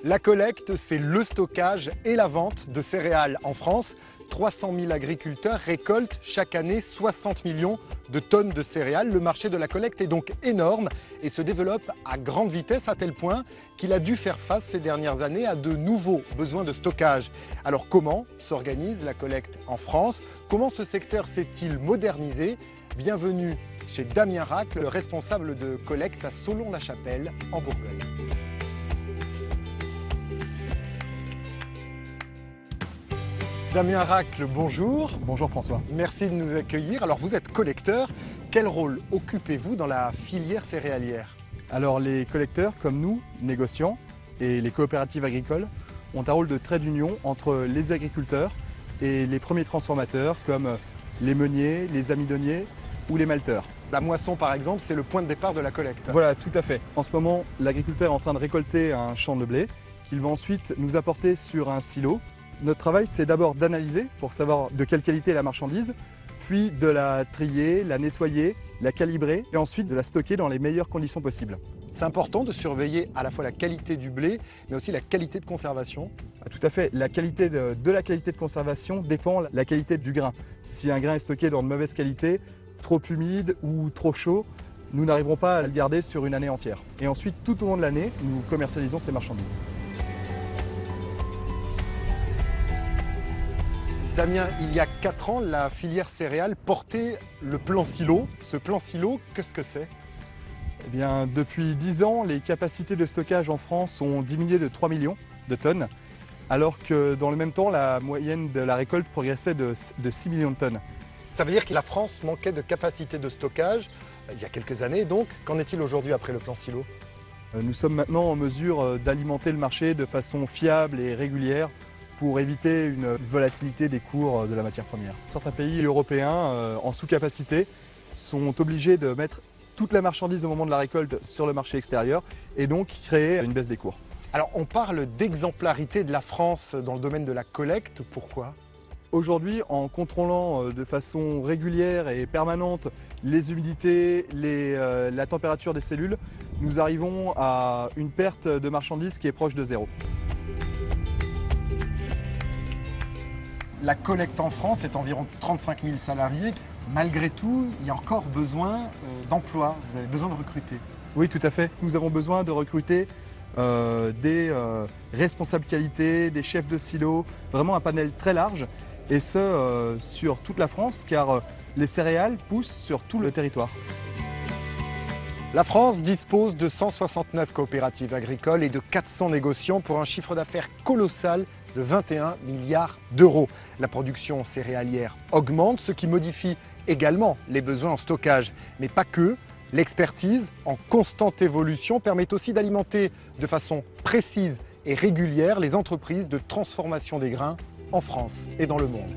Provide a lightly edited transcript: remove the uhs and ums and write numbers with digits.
La collecte, c'est le stockage et la vente de céréales en France. 300 000 agriculteurs récoltent chaque année 60 millions de tonnes de céréales. Le marché de la collecte est donc énorme et se développe à grande vitesse à tel point qu'il a dû faire face ces dernières années à de nouveaux besoins de stockage. Alors comment s'organise la collecte en France? Comment ce secteur s'est-il modernisé? Bienvenue chez Damien Racle, le responsable de collecte à Solon-la-Chapelle en Bourgogne. Damien Racle, bonjour. Bonjour François. Merci de nous accueillir. Alors vous êtes collecteur. Quel rôle occupez-vous dans la filière céréalière? Alors les collecteurs, comme nous, négociants, et les coopératives agricoles, ont un rôle de trait d'union entre les agriculteurs et les premiers transformateurs comme les meuniers, les amidonniers ou les malteurs. La moisson par exemple, c'est le point de départ de la collecte. Voilà, tout à fait. En ce moment, l'agriculteur est en train de récolter un champ de blé qu'il va ensuite nous apporter sur un silo. Notre travail, c'est d'abord d'analyser pour savoir de quelle qualité est la marchandise, puis de la trier, la nettoyer, la calibrer et ensuite de la stocker dans les meilleures conditions possibles. C'est important de surveiller à la fois la qualité du blé, mais aussi la qualité de conservation. Tout à fait. La qualité de la qualité de conservation dépend de la qualité du grain. Si un grain est stocké dans de mauvaise qualité, trop humide ou trop chaud, nous n'arriverons pas à le garder sur une année entière. Et ensuite, tout au long de l'année, nous commercialisons ces marchandises. Damien, il y a 4 ans, la filière céréales portait le plan silo. Ce plan silo, qu'est-ce que c'est? Eh bien, depuis 10 ans, les capacités de stockage en France ont diminué de 3 millions de tonnes, alors que dans le même temps, la moyenne de la récolte progressait de 6 millions de tonnes. Ça veut dire que la France manquait de capacité de stockage il y a quelques années. Donc, qu'en est-il aujourd'hui après le plan silo? Nous sommes maintenant en mesure d'alimenter le marché de façon fiable et régulière pour éviter une volatilité des cours de la matière première. Certains pays européens en sous-capacité sont obligés de mettre toute la marchandise au moment de la récolte sur le marché extérieur et donc créer une baisse des cours. Alors on parle d'exemplarité de la France dans le domaine de la collecte, pourquoi? Aujourd'hui, en contrôlant de façon régulière et permanente les humidités, la température des cellules, nous arrivons à une perte de marchandises qui est proche de zéro. La collecte en France est environ 35 000 salariés. Malgré tout, il y a encore besoin d'emploi, vous avez besoin de recruter. Oui, tout à fait. Nous avons besoin de recruter des responsables qualité, des chefs de silo, vraiment un panel très large, et ce sur toute la France, car les céréales poussent sur tout le territoire. La France dispose de 169 coopératives agricoles et de 400 négociants pour un chiffre d'affaires colossal de 21 milliards d'euros. La production céréalière augmente, ce qui modifie également les besoins en stockage. Mais pas que. L'expertise, en constante évolution, permet aussi d'alimenter de façon précise et régulière les entreprises de transformation des grains en France et dans le monde.